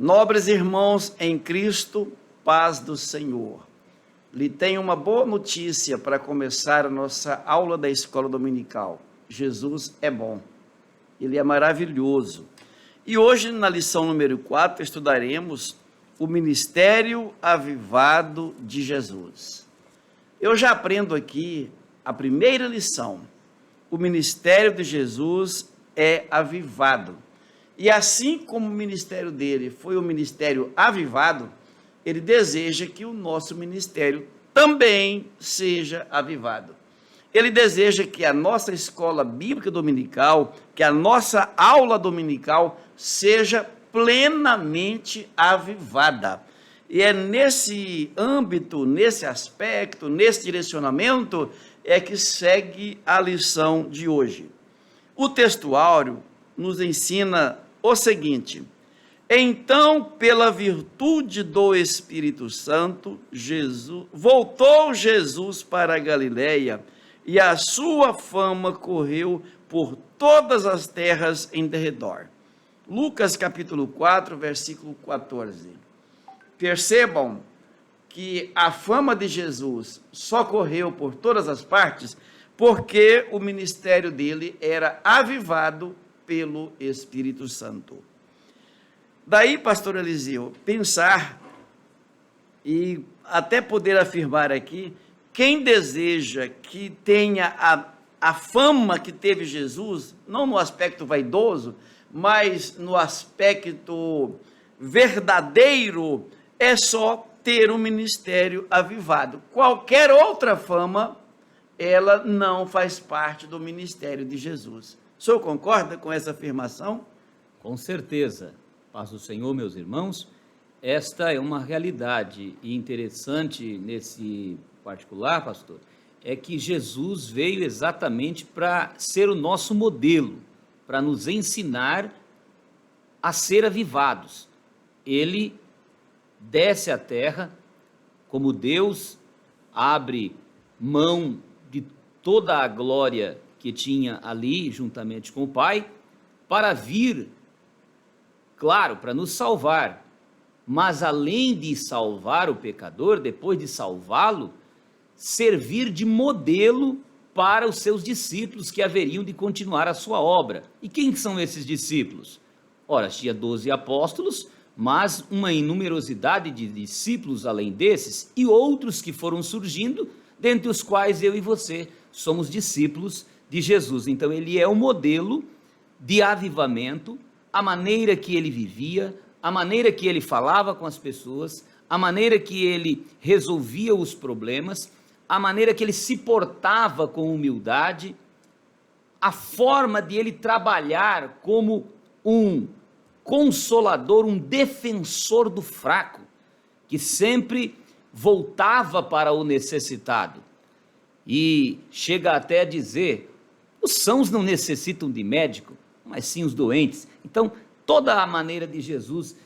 Nobres irmãos em Cristo, paz do Senhor. Lhe tenho uma boa notícia para começar a nossa aula da escola dominical. Jesus é bom, Ele é maravilhoso. E hoje, na lição número 4, estudaremos o ministério avivado de Jesus. Eu já aprendo aqui a primeira lição. O ministério de Jesus é avivado. E assim como o ministério dele foi um ministério avivado, ele deseja que o nosso ministério também seja avivado. Ele deseja que a nossa escola bíblica dominical, que a nossa aula dominical seja plenamente avivada. E é nesse âmbito, nesse aspecto, nesse direcionamento, é que segue a lição de hoje. O textuário nos ensina o seguinte: então, pela virtude do Espírito Santo, voltou Jesus para a Galileia, e a sua fama correu por todas as terras em derredor. Lucas capítulo 4, versículo 14. Percebam que a fama de Jesus só correu por todas as partes porque o ministério dele era avivado pelo Espírito Santo. Daí, pastor Eliseu, pensar e até poder afirmar aqui, quem deseja que tenha a fama que teve Jesus, não no aspecto vaidoso, mas no aspecto verdadeiro, é só ter um ministério avivado. Qualquer outra fama, ela não faz parte do ministério de Jesus. O senhor concorda com essa afirmação? Com certeza. Paz do Senhor, meus irmãos. Esta é uma realidade, e interessante nesse particular, pastor, é que Jesus veio exatamente para ser o nosso modelo, para nos ensinar a ser avivados. Ele desce à terra como Deus, abre mão de toda a glória que tinha ali, juntamente com o Pai, para vir, claro, para nos salvar, mas além de salvar o pecador, depois de salvá-lo, servir de modelo para os seus discípulos que haveriam de continuar a sua obra. E quem são esses discípulos? Ora, tinha 12 apóstolos, mas uma inumerosidade de discípulos além desses, e outros que foram surgindo, dentre os quais eu e você somos discípulos de Jesus. Então ele é o modelo de avivamento, a maneira que ele vivia, a maneira que ele falava com as pessoas, a maneira que ele resolvia os problemas, a maneira que ele se portava com humildade, a forma de ele trabalhar como um consolador, um defensor do fraco, que sempre voltava para o necessitado. E chega até a dizer, os sãos não necessitam de médico, mas sim os doentes. Então, toda a maneira de Jesus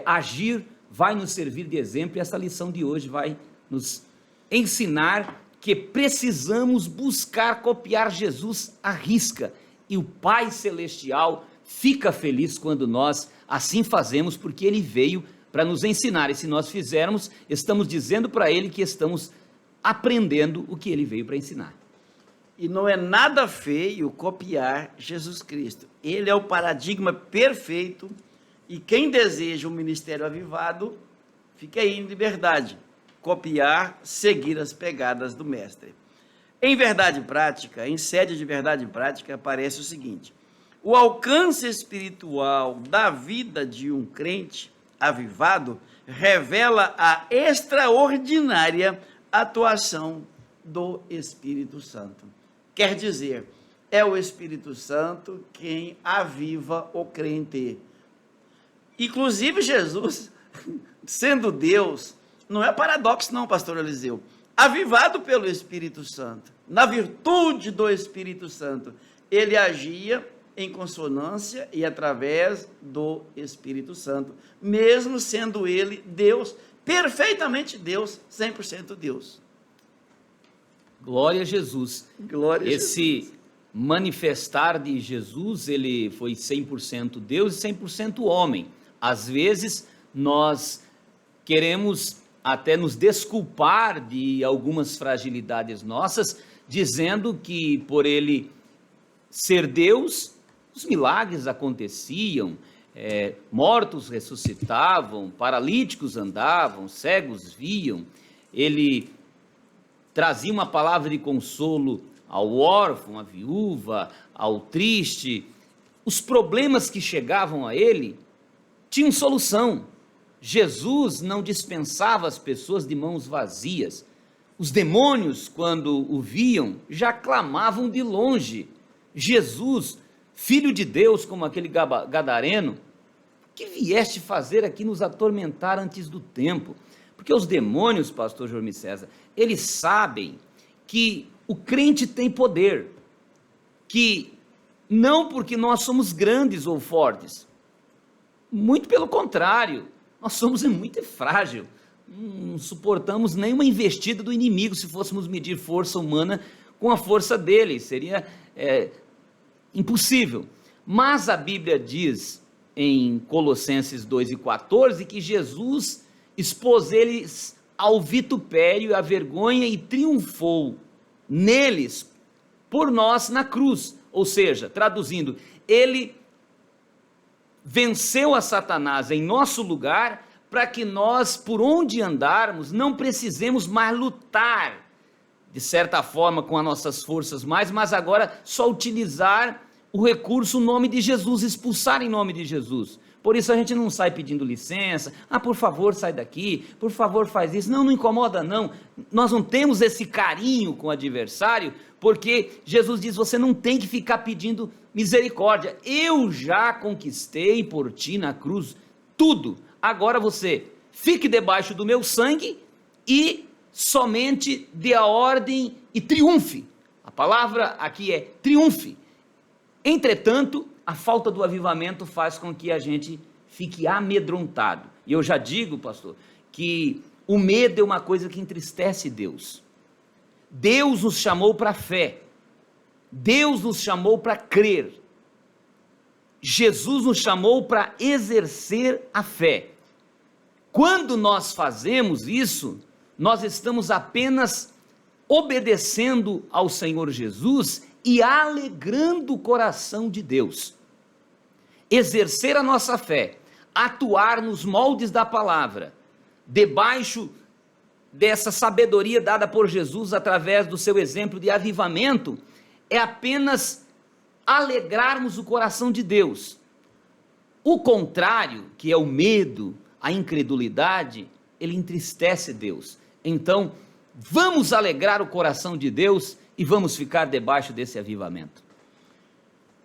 agir vai nos servir de exemplo, e essa lição de hoje vai nos ensinar que precisamos buscar copiar Jesus à risca, e o Pai Celestial fica feliz quando nós assim fazemos, porque Ele veio para nos ensinar, e se nós fizermos, estamos dizendo para Ele que estamos aprendendo o que Ele veio para ensinar. E não é nada feio copiar Jesus Cristo. Ele é o paradigma perfeito, e quem deseja um ministério avivado, fica aí em liberdade. Copiar, seguir as pegadas do mestre. Em verdade prática, em sede de verdade prática, aparece o seguinte: o alcance espiritual da vida de um crente avivado revela a extraordinária atuação do Espírito Santo. Quer dizer, é o Espírito Santo quem aviva o crente. Inclusive Jesus, sendo Deus, não é paradoxo não, pastor Eliseu, avivado pelo Espírito Santo, na virtude do Espírito Santo, ele agia em consonância e através do Espírito Santo, mesmo sendo ele Deus, perfeitamente Deus, 100% Deus. Glória a Jesus. Glória a Esse manifestar de Jesus, ele foi 100% Deus e 100% homem. Às vezes, nós queremos até nos desculpar de algumas fragilidades nossas, dizendo que por ele ser Deus, os milagres aconteciam, mortos ressuscitavam, paralíticos andavam, cegos viam, ele trazia uma palavra de consolo ao órfão, à viúva, ao triste. Os problemas que chegavam a ele tinham solução. Jesus não dispensava as pessoas de mãos vazias. Os demônios, quando o viam, já clamavam de longe: Jesus, Filho de Deus, como aquele gadareno, o que vieste fazer aqui nos atormentar antes do tempo? Porque os demônios, pastor Jormi César, eles sabem que o crente tem poder, que não porque nós somos grandes ou fortes, muito pelo contrário, nós somos muito frágil, não suportamos nenhuma investida do inimigo. Se fôssemos medir força humana com a força dele, seria impossível. Mas a Bíblia diz em Colossenses 2:14 que Jesus expôs eles ao vitupério, à vergonha e triunfou neles por nós na cruz. Ou seja, traduzindo, ele venceu a Satanás em nosso lugar, para que nós, por onde andarmos, não precisemos mais lutar, de certa forma, com as nossas forças mas agora só utilizar o recurso, o nome de Jesus, expulsar em nome de Jesus. Por isso a gente não sai pedindo licença, por favor sai daqui, por favor faz isso, não incomoda não, nós não temos esse carinho com o adversário, porque Jesus diz, você não tem que ficar pedindo misericórdia, eu já conquistei por ti na cruz tudo, agora você fique debaixo do meu sangue e somente dê a ordem e triunfe. A palavra aqui é triunfe. Entretanto, a falta do avivamento faz com que a gente fique amedrontado. E eu já digo, pastor, que o medo é uma coisa que entristece Deus. Deus nos chamou para a fé. Deus nos chamou para crer. Jesus nos chamou para exercer a fé. Quando nós fazemos isso, nós estamos apenas obedecendo ao Senhor Jesus e alegrando o coração de Deus. Exercer a nossa fé, atuar nos moldes da palavra, debaixo dessa sabedoria dada por Jesus através do seu exemplo de avivamento, é apenas alegrarmos o coração de Deus. O contrário, que é o medo, a incredulidade, ele entristece Deus. Então, vamos alegrar o coração de Deus e vamos ficar debaixo desse avivamento.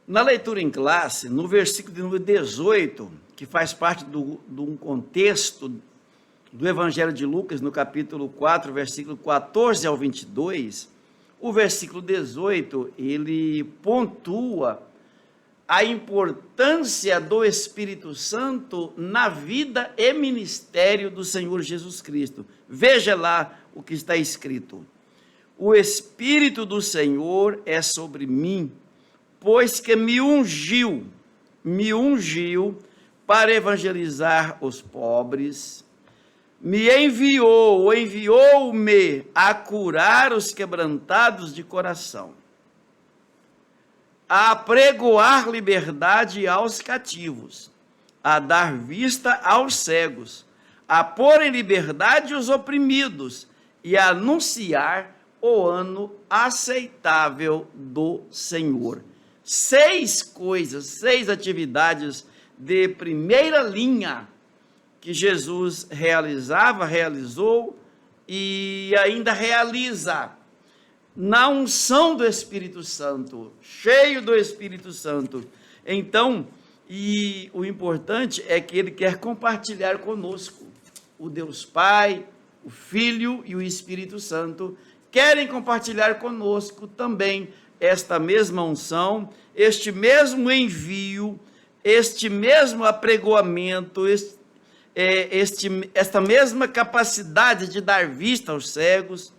Na leitura em classe, no versículo de número 18, que faz parte de um contexto do Evangelho de Lucas, no capítulo 4, versículo 14 ao 22, o versículo 18, ele pontua a importância do Espírito Santo na vida e ministério do Senhor Jesus Cristo. Veja lá o que está escrito: o Espírito do Senhor é sobre mim, pois que me ungiu para evangelizar os pobres, enviou-me a curar os quebrantados de coração, a apregoar liberdade aos cativos, a dar vista aos cegos, a pôr em liberdade os oprimidos e a anunciar o ano aceitável do Senhor. 6 coisas, 6 atividades de primeira linha que Jesus realizou e ainda realiza na unção do Espírito Santo, cheio do Espírito Santo. Então, e o importante é que ele quer compartilhar conosco. O Deus Pai, o Filho e o Espírito Santo querem compartilhar conosco também esta mesma unção, este mesmo envio, este mesmo apregoamento, esta mesma capacidade de dar vista aos cegos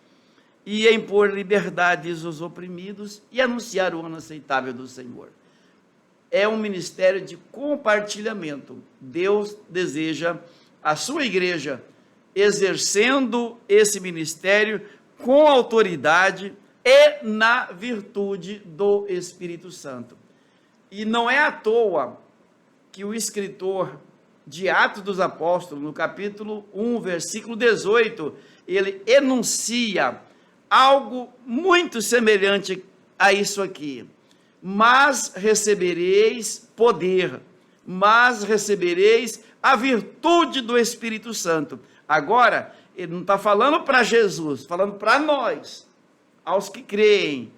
e impor liberdades aos oprimidos e anunciar o ano aceitável do Senhor. É um ministério de compartilhamento. Deus deseja a sua igreja exercendo esse ministério com autoridade e na virtude do Espírito Santo. E não é à toa que o escritor de Atos dos Apóstolos, no capítulo 1, versículo 18, ele enuncia algo muito semelhante a isso aqui. Mas recebereis poder, mas recebereis a virtude do Espírito Santo. Agora, ele não está falando para Jesus, falando para nós, aos que creem.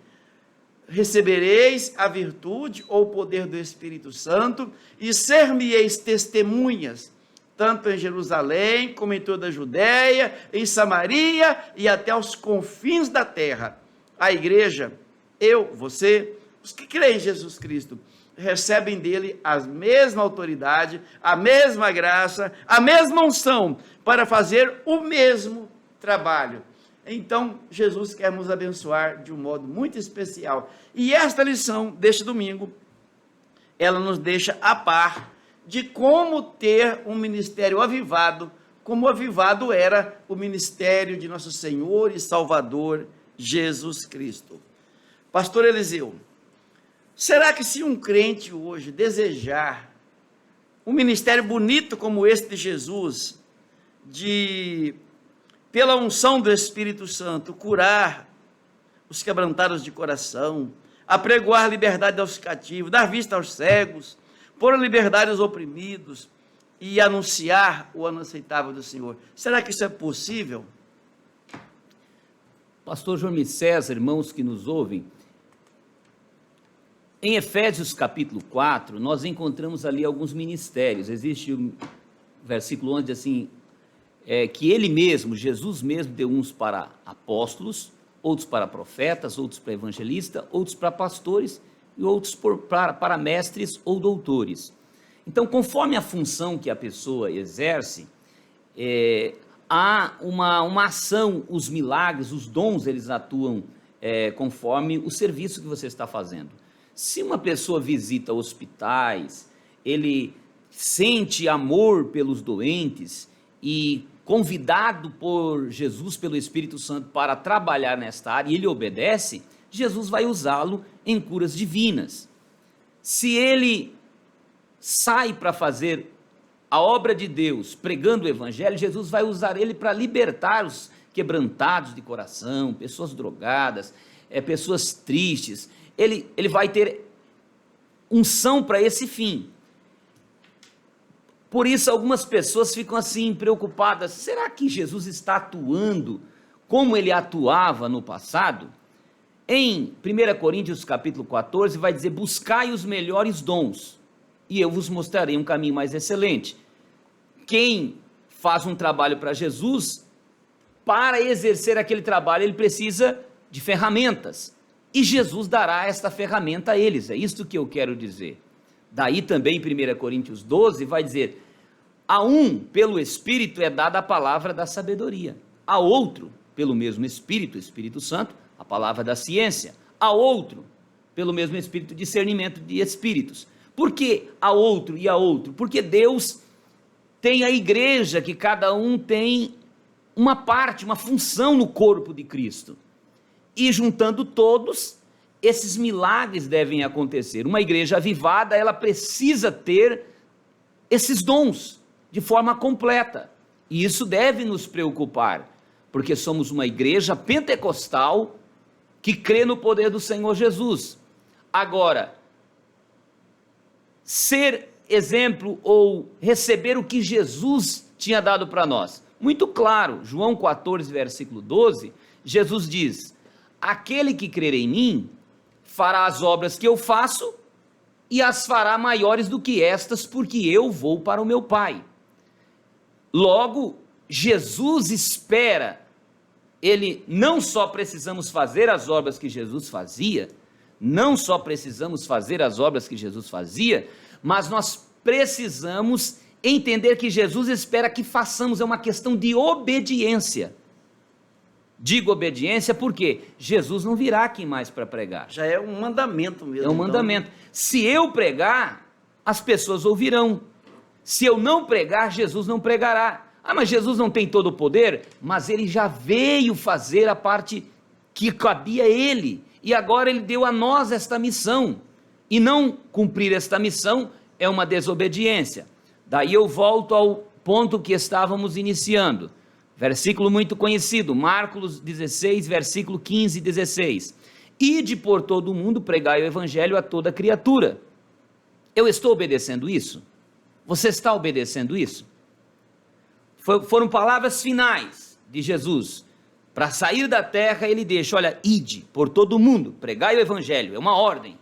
Recebereis a virtude ou o poder do Espírito Santo e ser-me-eis testemunhas, tanto em Jerusalém como em toda a Judéia, em Samaria e até os confins da terra. A igreja, eu, você, os que creem em Jesus Cristo, recebem dele a mesma autoridade, a mesma graça, a mesma unção para fazer o mesmo trabalho. Então, Jesus quer nos abençoar de um modo muito especial. E esta lição deste domingo, ela nos deixa a par de como ter um ministério avivado, como avivado era o ministério de nosso Senhor e Salvador Jesus Cristo. Pastor Eliseu, será que se um crente hoje desejar um ministério bonito como esse de Jesus, pela unção do Espírito Santo, curar os quebrantados de coração, apregoar liberdade aos cativos, dar vista aos cegos, pôr liberdade aos oprimidos e anunciar o ano aceitável do Senhor, será que isso é possível? Pastor João César, irmãos que nos ouvem, em Efésios capítulo 4, nós encontramos ali alguns ministérios. Existe um versículo onde diz assim, que ele mesmo, Jesus mesmo, deu uns para apóstolos, outros para profetas, outros para evangelistas, outros para pastores e outros para mestres ou doutores. Então, conforme a função que a pessoa exerce, há uma ação, os milagres, os dons, eles atuam conforme o serviço que você está fazendo. Se uma pessoa visita hospitais, ele sente amor pelos doentes e convidado por Jesus, pelo Espírito Santo, para trabalhar nesta área, e ele obedece, Jesus vai usá-lo em curas divinas. Se ele sai para fazer a obra de Deus, pregando o Evangelho, Jesus vai usar ele para libertar os quebrantados de coração, pessoas drogadas, pessoas tristes. Ele vai ter unção para esse fim. Por isso, algumas pessoas ficam assim preocupadas, será que Jesus está atuando como ele atuava no passado? Em 1 Coríntios capítulo 14, vai dizer, buscai os melhores dons, e eu vos mostrarei um caminho mais excelente. Quem faz um trabalho para Jesus, para exercer aquele trabalho, ele precisa de ferramentas, e Jesus dará esta ferramenta a eles, é isto que eu quero dizer. Daí também, em 1 Coríntios 12, vai dizer, a um, pelo Espírito, é dada a palavra da sabedoria, a outro, pelo mesmo Espírito, Espírito Santo, a palavra da ciência, a outro, pelo mesmo Espírito, discernimento de espíritos. Por que a outro e a outro? Porque Deus tem a igreja, que cada um tem uma parte, uma função no corpo de Cristo, e juntando todos, esses milagres devem acontecer. Uma igreja avivada, ela precisa ter esses dons de forma completa, e isso deve nos preocupar, porque somos uma igreja pentecostal que crê no poder do Senhor Jesus. Agora, ser exemplo ou receber o que Jesus tinha dado para nós, muito claro, João 14, versículo 12, Jesus diz, aquele que crer em mim, fará as obras que eu faço, e as fará maiores do que estas, porque eu vou para o meu Pai. Logo, Jesus espera, ele não só precisamos fazer as obras que Jesus fazia, mas nós precisamos entender que Jesus espera que façamos, é uma questão de obediência. Digo obediência porque Jesus não virá aqui mais para pregar. Já é um mandamento mesmo. É um mandamento. Se eu pregar, as pessoas ouvirão. Se eu não pregar, Jesus não pregará. Ah, mas Jesus não tem todo o poder? Mas ele já veio fazer a parte que cabia a ele, e agora ele deu a nós esta missão, e não cumprir esta missão é uma desobediência. Daí eu volto ao ponto que estávamos iniciando, versículo muito conhecido, Marcos 16, versículo 15 e 16, ide por todo o mundo, pregai o evangelho a toda criatura. Eu estou obedecendo isso? Você está obedecendo isso? Foram palavras finais de Jesus. Para sair da terra, ele deixa, olha, ide por todo mundo, pregai o evangelho, é uma ordem,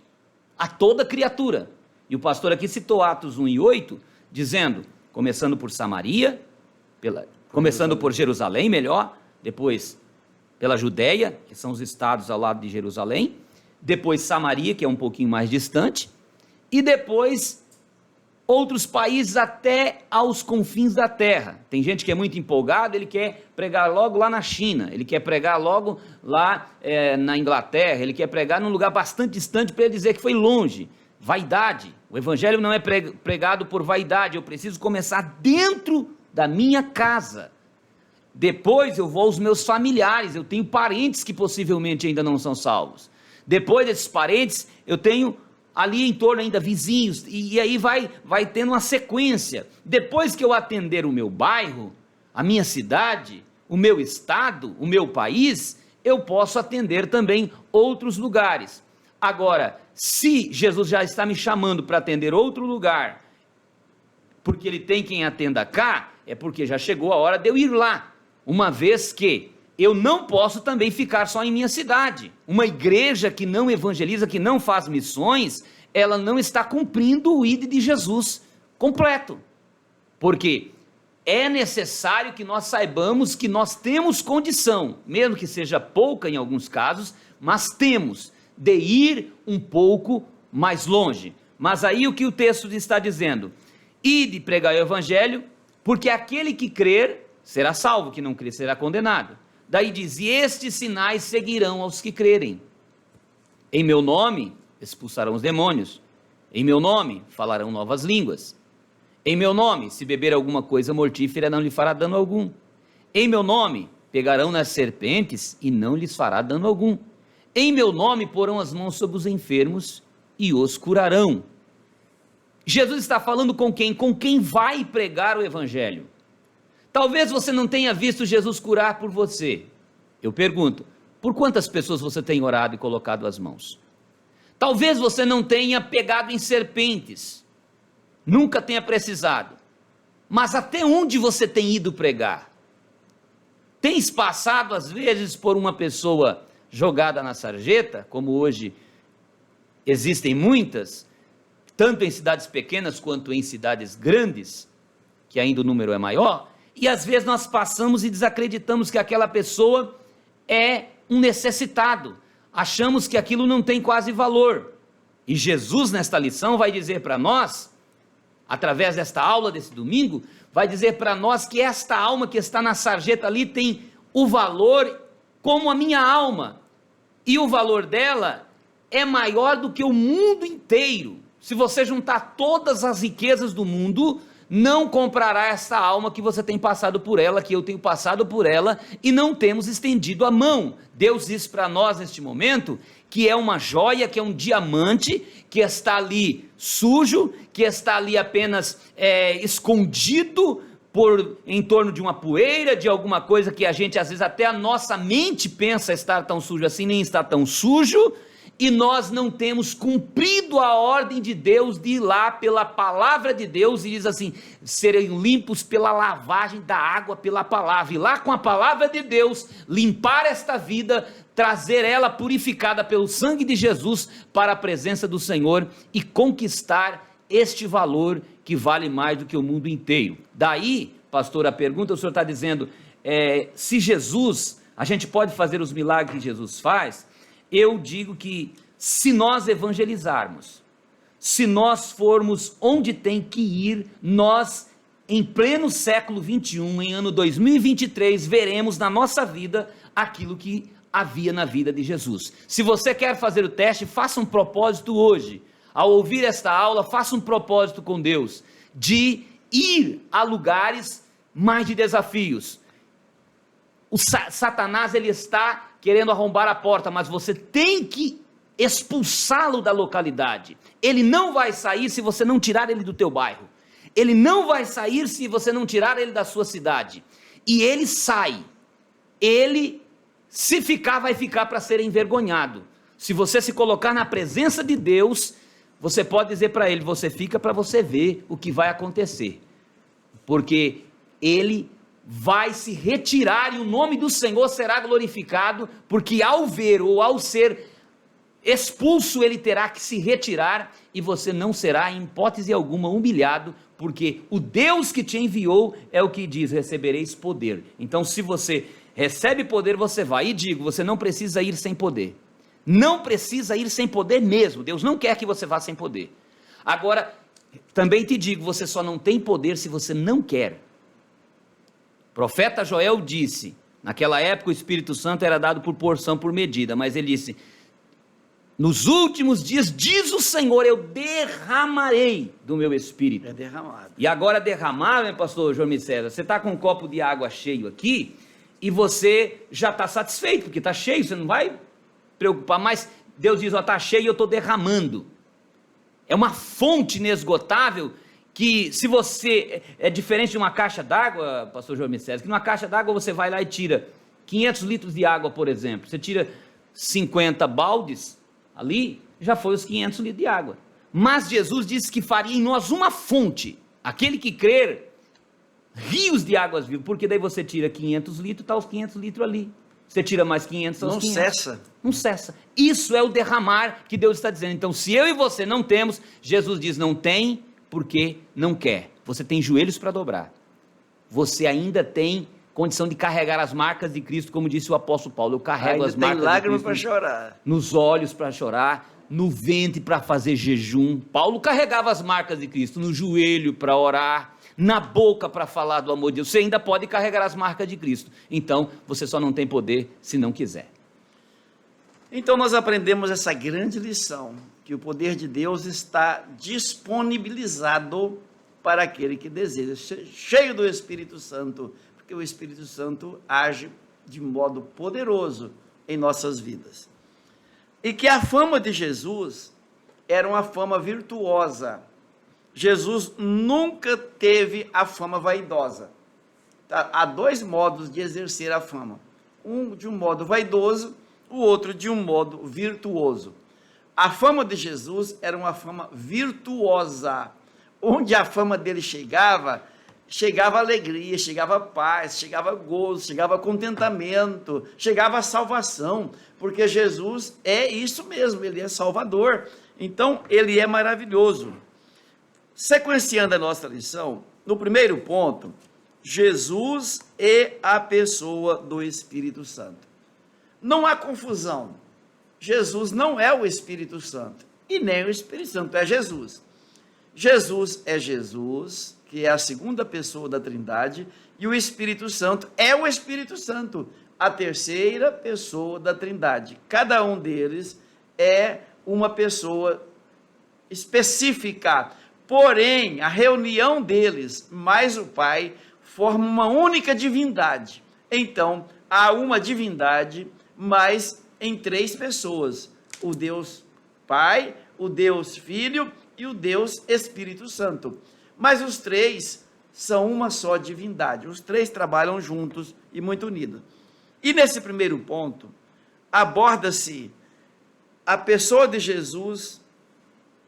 a toda criatura. E o pastor aqui citou Atos 1 e 8, dizendo, começando por Samaria, começando por Jerusalém, melhor, depois pela Judéia, que são os estados ao lado de Jerusalém, depois Samaria, que é um pouquinho mais distante, e depois outros países até aos confins da terra. Tem gente que é muito empolgado, ele quer pregar logo lá na China, ele quer pregar logo lá na Inglaterra, ele quer pregar num lugar bastante distante para ele dizer que foi longe. Vaidade, o evangelho não é pregado por vaidade, eu preciso começar dentro da minha casa, depois eu vou aos meus familiares, eu tenho parentes que possivelmente ainda não são salvos, depois desses parentes eu tenho ali em torno ainda vizinhos, e aí vai tendo uma sequência. Depois que eu atender o meu bairro, a minha cidade, o meu estado, o meu país, eu posso atender também outros lugares. Agora, se Jesus já está me chamando para atender outro lugar, porque ele tem quem atenda cá, é porque já chegou a hora de eu ir lá, uma vez que eu não posso também ficar só em minha cidade. Uma igreja que não evangeliza, que não faz missões, ela não está cumprindo o ID de Jesus completo. Porque é necessário que nós saibamos que nós temos condição, mesmo que seja pouca em alguns casos, mas temos de ir um pouco mais longe. Mas aí o que o texto está dizendo? Ide pregar o evangelho, porque aquele que crer será salvo, que não crer será condenado. Daí diz, e estes sinais seguirão aos que crerem. Em meu nome expulsarão os demônios. Em meu nome falarão novas línguas. Em meu nome, se beber alguma coisa mortífera, não lhe fará dano algum. Em meu nome pegarão nas serpentes e não lhes fará dano algum. Em meu nome porão as mãos sobre os enfermos e os curarão. Jesus está falando com quem? Com quem vai pregar o evangelho. Talvez você não tenha visto Jesus curar por você. Eu pergunto, por quantas pessoas você tem orado e colocado as mãos? Talvez você não tenha pegado em serpentes, nunca tenha precisado, mas até onde você tem ido pregar? Tens passado às vezes por uma pessoa jogada na sarjeta, como hoje existem muitas, tanto em cidades pequenas quanto em cidades grandes, que ainda o número é maior, e às vezes nós passamos e desacreditamos que aquela pessoa é um necessitado, achamos que aquilo não tem quase valor, e Jesus nesta lição vai dizer para nós, através desta aula desse domingo, vai dizer para nós que esta alma que está na sarjeta ali tem o valor como a minha alma, e o valor dela é maior do que o mundo inteiro. Se você juntar todas as riquezas do mundo, não comprará essa alma que você tem passado por ela, que eu tenho passado por ela, e não temos estendido a mão. Deus diz para nós neste momento, que é uma joia, que é um diamante, que está ali sujo, que está ali apenas escondido, em torno de uma poeira, de alguma coisa que a gente, às vezes até a nossa mente pensa estar tão sujo assim, nem está tão sujo, e nós não temos cumprido a ordem de Deus de ir lá pela palavra de Deus, e diz assim, serem limpos pela lavagem da água pela palavra, e lá com a palavra de Deus, limpar esta vida, trazer ela purificada pelo sangue de Jesus, para a presença do Senhor, e conquistar este valor que vale mais do que o mundo inteiro. Daí, pastor, a pergunta, o senhor está dizendo, se Jesus, a gente pode fazer os milagres que Jesus faz? Eu digo que se nós evangelizarmos, se nós formos onde tem que ir, nós, em pleno século 21, em ano 2023, veremos na nossa vida aquilo que havia na vida de Jesus. Se você quer fazer o teste, faça um propósito hoje. Ao ouvir esta aula, faça um propósito com Deus, de ir a lugares mais de desafios. O Satanás, ele está querendo arrombar a porta, mas você tem que expulsá-lo da localidade. Ele não vai sair se você não tirar ele do teu bairro. Ele não vai sair se você não tirar ele da sua cidade. E ele sai. Ele, se ficar, vai ficar para ser envergonhado. Se você se colocar na presença de Deus, você pode dizer para ele, você fica para você ver o que vai acontecer. Porque ele vai se retirar e o nome do Senhor será glorificado, porque ao ver ou ao ser expulso, ele terá que se retirar e você não será em hipótese alguma humilhado, porque o Deus que te enviou é o que diz, recebereis poder. Então, se você recebe poder, você vai. E digo, você não precisa ir sem poder. Não precisa ir sem poder mesmo. Deus não quer que você vá sem poder. Agora, também te digo, você só não tem poder se você não quer. O profeta Joel disse, naquela época o Espírito Santo era dado por porção, por medida, mas ele disse, nos últimos dias, diz o Senhor, eu derramarei do meu Espírito. É derramado. E agora derramar, né, pastor João César, você está com um copo de água cheio aqui, e você já está satisfeito, porque está cheio, você não vai preocupar, mas Deus diz, ó, está cheio, eu estou derramando. É uma fonte inesgotável, que se você, é diferente de uma caixa d'água, pastor João César, que numa caixa d'água você vai lá e tira 500 litros de água, por exemplo, você tira 50 baldes, ali já foi os 500 litros de água, mas Jesus disse que faria em nós uma fonte, aquele que crer, rios de águas vivas, porque daí você tira 500 litros, está os 500 litros ali, você tira mais 500, está os 500. Não cessa. Não cessa, isso é o derramar que Deus está dizendo. Então se eu e você não temos, Jesus diz, não tem, porque não quer. Você tem joelhos para dobrar, você ainda tem condição de carregar as marcas de Cristo, como disse o apóstolo Paulo, eu carrego as marcas de Cristo. Tem lágrimas para chorar. Nos olhos para chorar, no ventre para fazer jejum. Paulo carregava as marcas de Cristo, no joelho para orar, na boca para falar do amor de Deus. Você ainda pode carregar as marcas de Cristo. Então, você só não tem poder se não quiser. Então nós aprendemos essa grande lição, que o poder de Deus está disponibilizado para aquele que deseja, cheio do Espírito Santo, porque o Espírito Santo age de modo poderoso em nossas vidas. E que a fama de Jesus era uma fama virtuosa. Jesus nunca teve a fama vaidosa. Tá? Há dois modos de exercer a fama. Um de um modo vaidoso, o outro de um modo virtuoso. A fama de Jesus era uma fama virtuosa. Onde a fama dele chegava alegria, chegava paz, chegava gozo, chegava contentamento, chegava salvação, porque Jesus é isso mesmo, ele é Salvador. Então, ele é maravilhoso. Sequenciando a nossa lição, no primeiro ponto, Jesus é a pessoa do Espírito Santo. Não há confusão. Jesus não é o Espírito Santo, e nem o Espírito Santo é Jesus. Jesus é Jesus, que é a segunda pessoa da Trindade, e o Espírito Santo é o Espírito Santo, a terceira pessoa da Trindade. Cada um deles é uma pessoa específica, porém, a reunião deles, mais o Pai, forma uma única divindade. Então, há uma divindade, mas em três pessoas, o Deus Pai, o Deus Filho e o Deus Espírito Santo. Mas os três são uma só divindade, os três trabalham juntos e muito unidos. E nesse primeiro ponto, aborda-se a pessoa de Jesus,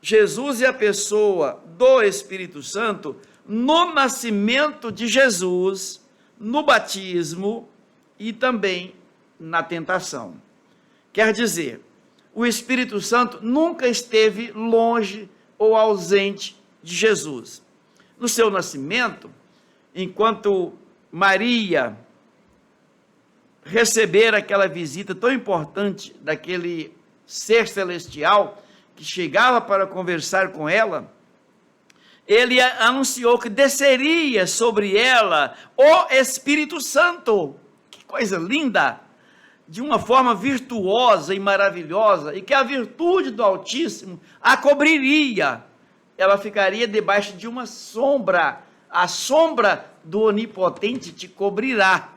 Jesus e a pessoa do Espírito Santo, no nascimento de Jesus, no batismo e também na tentação. Quer dizer, o Espírito Santo nunca esteve longe ou ausente de Jesus. No seu nascimento, enquanto Maria receber aquela visita tão importante daquele ser celestial que chegava para conversar com ela, ele anunciou que desceria sobre ela o Espírito Santo. Que coisa linda! De uma forma virtuosa e maravilhosa, e que a virtude do Altíssimo a cobriria. Ela ficaria debaixo de uma sombra a sombra do Onipotente te cobrirá.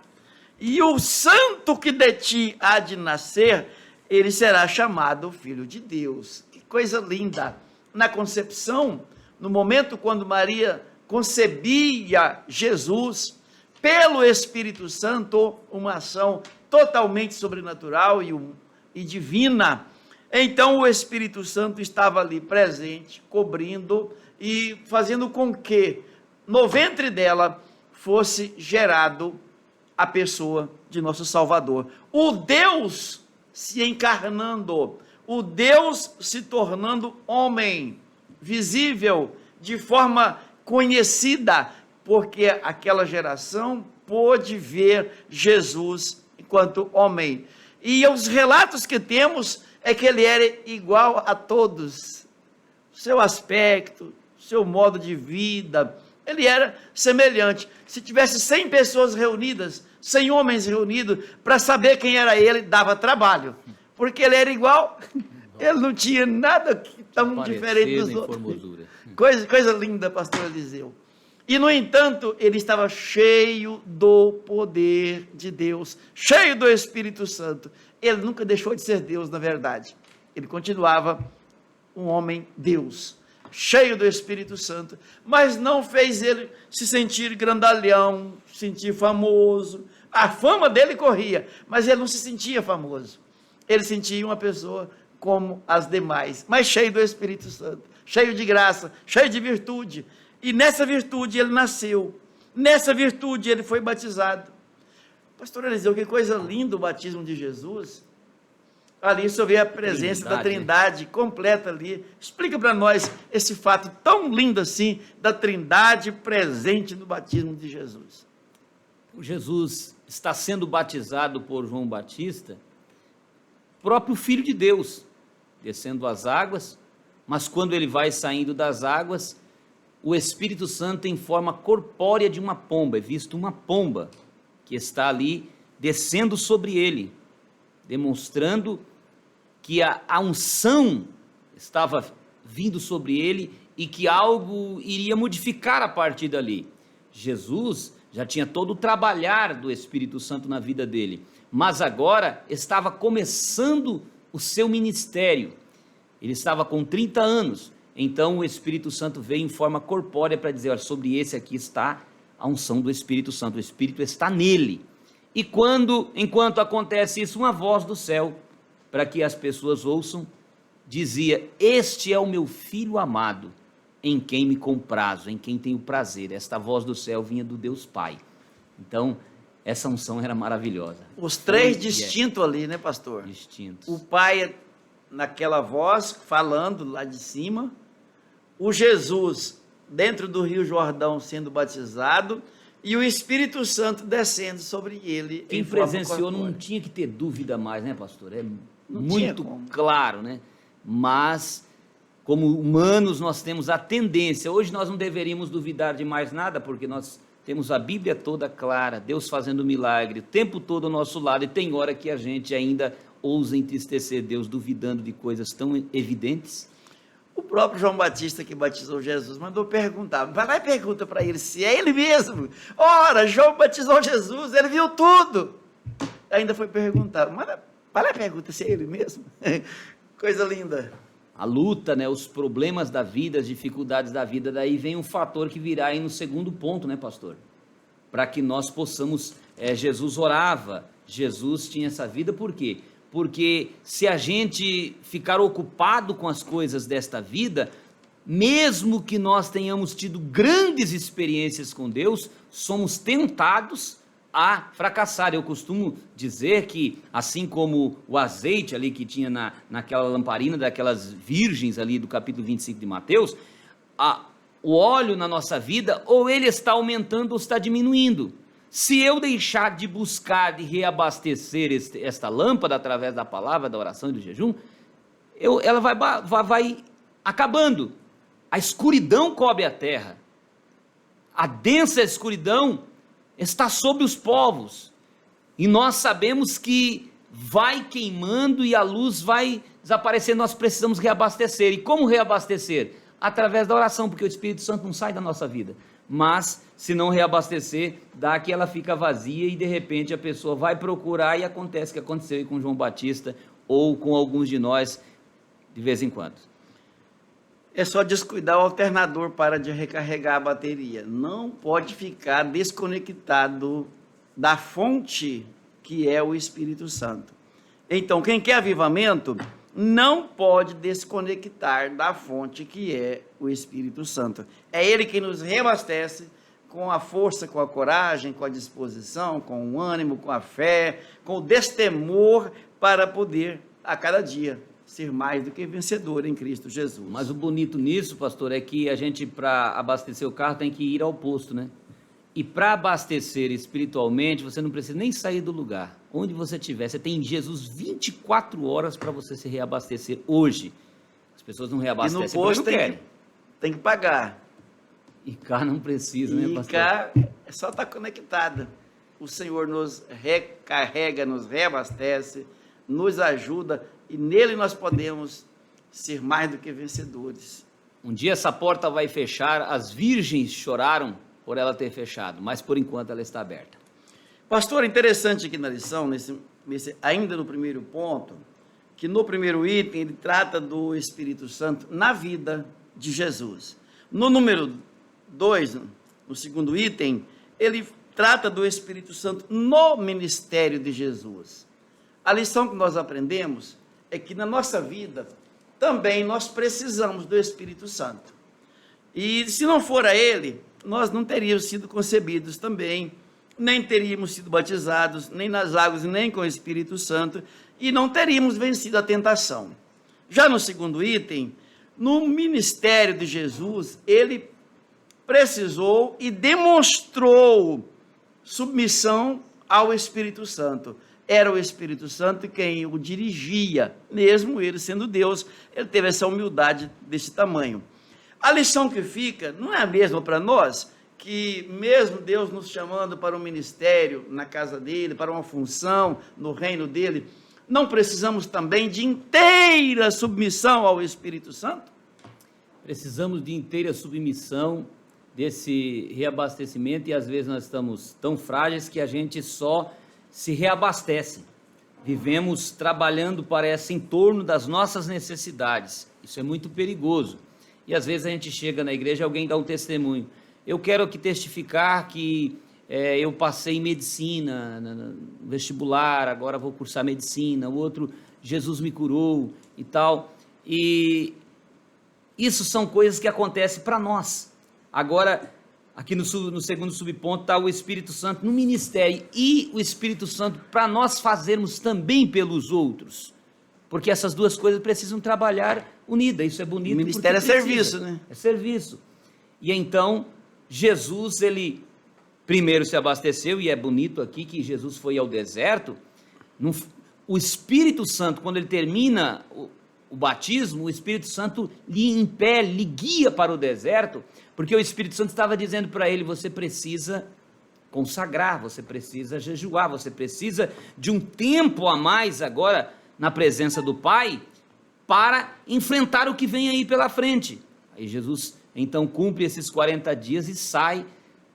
E o santo que de ti há de nascer, ele será chamado Filho de Deus. Que coisa linda! Na concepção, no momento quando Maria concebia Jesus, pelo Espírito Santo, uma ação totalmente sobrenatural e divina. Então o Espírito Santo estava ali presente, cobrindo e fazendo com que no ventre dela fosse gerado a pessoa de nosso Salvador. O Deus se encarnando, o Deus se tornando homem, visível, de forma conhecida, porque aquela geração pôde ver Jesus enquanto homem. E os relatos que temos é que ele era igual a todos, seu aspecto, seu modo de vida, ele era semelhante. Se tivesse 100 pessoas reunidas, 100 homens reunidos, para saber quem era ele, dava trabalho, porque ele era igual, ele não tinha nada tão diferente dos outros. Coisa linda, pastor Eliseu. E, no entanto, ele estava cheio do poder de Deus, cheio do Espírito Santo. Ele nunca deixou de ser Deus, na verdade. Ele continuava um homem Deus, cheio do Espírito Santo, mas não fez ele se sentir grandalhão, se sentir famoso. A fama dele corria, mas ele não se sentia famoso. Ele sentia uma pessoa como as demais, mas cheio do Espírito Santo, cheio de graça, cheio de virtude. E nessa virtude ele nasceu, nessa virtude ele foi batizado. Pastor Eliseu, que coisa linda o batismo de Jesus. Ali só vê a presença da Trindade completa ali. Explica para nós esse fato tão lindo assim, da Trindade presente no batismo de Jesus. Jesus está sendo batizado por João Batista, próprio Filho de Deus, descendo as águas, mas quando ele vai saindo das águas, o Espírito Santo em forma corpórea de uma pomba, é visto uma pomba que está ali descendo sobre ele, demonstrando que a unção estava vindo sobre ele e que algo iria modificar a partir dali. Jesus já tinha todo o trabalhar do Espírito Santo na vida dele, mas agora estava começando o seu ministério. Ele estava com 30 anos, então o Espírito Santo veio em forma corpórea para dizer, olha, sobre esse aqui está a unção do Espírito Santo, o Espírito está nele. E enquanto acontece isso, uma voz do céu, para que as pessoas ouçam, dizia, este é o meu Filho amado, em quem me comprazo, em quem tenho prazer. Esta voz do céu vinha do Deus Pai. Então, essa unção era maravilhosa. Os três distintos ali, né, pastor? Distintos. O Pai naquela voz, falando lá de cima, o Jesus dentro do Rio Jordão sendo batizado, e o Espírito Santo descendo sobre ele. Quem presenciou não tinha que ter dúvida mais, né, pastor? É muito claro, né? Mas, como humanos, nós temos a tendência, hoje nós não deveríamos duvidar de mais nada, porque nós temos a Bíblia toda clara, Deus fazendo milagre, o tempo todo ao nosso lado, e tem hora que a gente ainda ousa entristecer Deus, duvidando de coisas tão evidentes. O próprio João Batista, que batizou Jesus, mandou perguntar, vai lá e pergunta para ele se é ele mesmo. Ora, João batizou Jesus, ele viu tudo. Ainda foi perguntar, vai lá e pergunta se é ele mesmo. Coisa linda. A luta, né, os problemas da vida, as dificuldades da vida, daí vem um fator que virá aí no segundo ponto, né, pastor? Para que nós possamos, Jesus orava, Jesus tinha essa vida, por quê? Porque se a gente ficar ocupado com as coisas desta vida, mesmo que nós tenhamos tido grandes experiências com Deus, somos tentados a fracassar. Eu costumo dizer que, assim como o azeite ali que tinha naquela lamparina daquelas virgens ali do capítulo 25 de Mateus, o óleo na nossa vida, ou ele está aumentando ou está diminuindo. Se eu deixar de buscar, de reabastecer esta lâmpada através da palavra, da oração e do jejum, ela vai acabando. A escuridão cobre a terra. A densa escuridão está sobre os povos. E nós sabemos que vai queimando e a luz vai desaparecendo. Nós precisamos reabastecer. E como reabastecer? Através da oração, porque o Espírito Santo não sai da nossa vida. mas se não reabastecer, dá que ela fica vazia e de repente a pessoa vai procurar e acontece o que aconteceu aí com João Batista ou com alguns de nós de vez em quando. É só descuidar o alternador para de recarregar a bateria. Não pode ficar desconectado da fonte que é o Espírito Santo. Então, quem quer avivamento não pode desconectar da fonte que é o Espírito Santo. É Ele que nos reabastece com a força, com a coragem, com a disposição, com o ânimo, com a fé, com o destemor para poder, a cada dia, ser mais do que vencedor em Cristo Jesus. Mas o bonito nisso, pastor, é que a gente, para abastecer o carro, tem que ir ao posto, né? E para abastecer espiritualmente, você não precisa nem sair do lugar. Onde você estiver, você tem Jesus 24 horas para você se reabastecer hoje. As pessoas não reabastecem e no posto porque não querem. Tem que pagar. E cá não precisa, né, pastor? E cá é só estar conectado. O Senhor nos recarrega, nos reabastece, nos ajuda, e nele nós podemos ser mais do que vencedores. Um dia essa porta vai fechar, as virgens choraram por ela ter fechado, mas por enquanto ela está aberta. Pastor, interessante aqui na lição, ainda no primeiro ponto, que no primeiro item ele trata do Espírito Santo na vida de Jesus. No número 2, no segundo item, ele trata do Espírito Santo no ministério de Jesus. A lição que nós aprendemos é que na nossa vida também nós precisamos do Espírito Santo. E se não for a ele, nós não teríamos sido concebidos também, nem teríamos sido batizados, nem nas águas, nem com o Espírito Santo, e não teríamos vencido a tentação. Já no segundo item, no ministério de Jesus, ele precisou e demonstrou submissão ao Espírito Santo. Era o Espírito Santo quem o dirigia, mesmo ele sendo Deus, ele teve essa humildade desse tamanho. A lição que fica não é a mesma para nós, que mesmo Deus nos chamando para um ministério na casa dele, para uma função no reino dele, não precisamos também de inteira submissão ao Espírito Santo? Precisamos de inteira submissão desse reabastecimento, e às vezes nós estamos tão frágeis que a gente só se reabastece. Vivemos trabalhando, parece, em torno das nossas necessidades. Isso é muito perigoso. E às vezes a gente chega na igreja e alguém dá um testemunho. Eu quero aqui testificar que eu passei em medicina, no vestibular, agora vou cursar medicina. O outro, Jesus me curou e tal. E isso são coisas que acontecem para nós. Agora, aqui no segundo subponto está o Espírito Santo no ministério e o Espírito Santo para nós fazermos também pelos outros. Porque essas duas coisas precisam trabalhar unidas. Isso é bonito. O ministério é serviço, né? É serviço. E então, Jesus, ele primeiro se abasteceu, e é bonito aqui que Jesus foi ao deserto. O Espírito Santo, quando ele termina o batismo, o Espírito Santo lhe impele, lhe guia para o deserto, porque o Espírito Santo estava dizendo para ele: você precisa consagrar, você precisa jejuar, você precisa de um tempo a mais agora na presença do Pai, para enfrentar o que vem aí pela frente. Aí Jesus então cumpre esses 40 dias e sai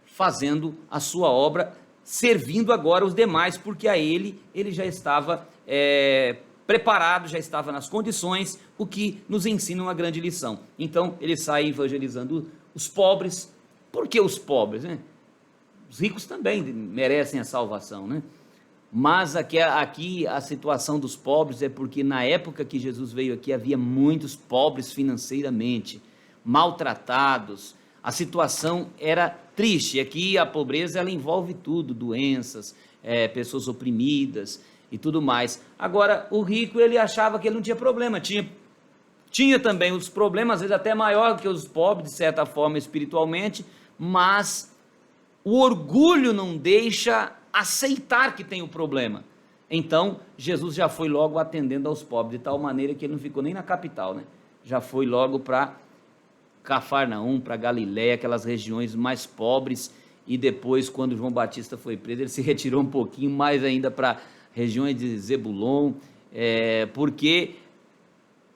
fazendo a sua obra, servindo agora os demais, porque a ele já estava preparado, já estava nas condições, o que nos ensina uma grande lição. Então ele sai evangelizando os pobres. Por que os pobres, né? Os ricos também merecem a salvação, né? Mas aqui a situação dos pobres é porque na época que Jesus veio aqui havia muitos pobres financeiramente, maltratados, a situação era triste. Aqui a pobreza ela envolve tudo, doenças, pessoas oprimidas e tudo mais. Agora o rico, ele achava que ele não tinha problema, tinha também os problemas, às vezes até maior que os pobres, de certa forma espiritualmente, mas o orgulho não deixa aceitar que tem o problema. Então Jesus já foi logo atendendo aos pobres, de tal maneira que ele não ficou nem na capital, né? Já foi logo para Cafarnaum, para Galiléia, aquelas regiões mais pobres, e depois, quando João Batista foi preso, ele se retirou um pouquinho mais ainda para regiões de Zebulon, porque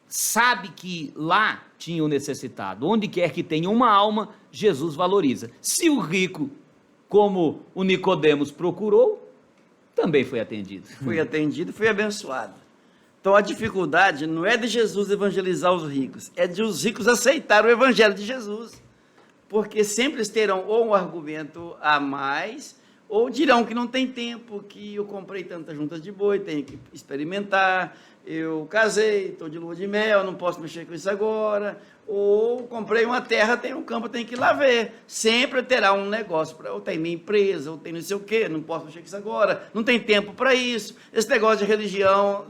sabe que lá tinha o necessitado. Onde quer que tenha uma alma, Jesus valoriza. Se o rico, como o Nicodemos procurou, também foi atendido. Foi atendido e foi abençoado. Então a dificuldade não é de Jesus evangelizar os ricos, é de os ricos aceitar o evangelho de Jesus. Porque sempre eles terão ou um argumento a mais, ou dirão que não tem tempo, que eu comprei tantas juntas de boi, tenho que experimentar, eu casei, estou de lua de mel, não posso mexer com isso agora, ou comprei uma terra, tem um campo, tenho que ir lá ver. Sempre terá um negócio, eu tenho minha empresa, eu tenho não sei o quê, não posso mexer com isso agora, não tem tempo para isso, esse negócio de religião,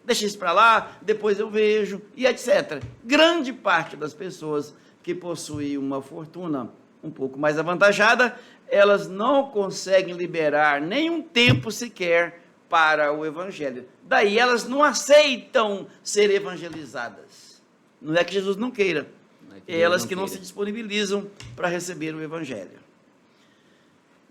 deixa isso para lá, depois eu vejo, e etc. Grande parte das pessoas que possuem uma fortuna um pouco mais avantajada, elas não conseguem liberar nenhum tempo sequer para o evangelho. Daí elas não aceitam ser evangelizadas. Não é que Jesus não queira, é elas que não se disponibilizam para receber o evangelho.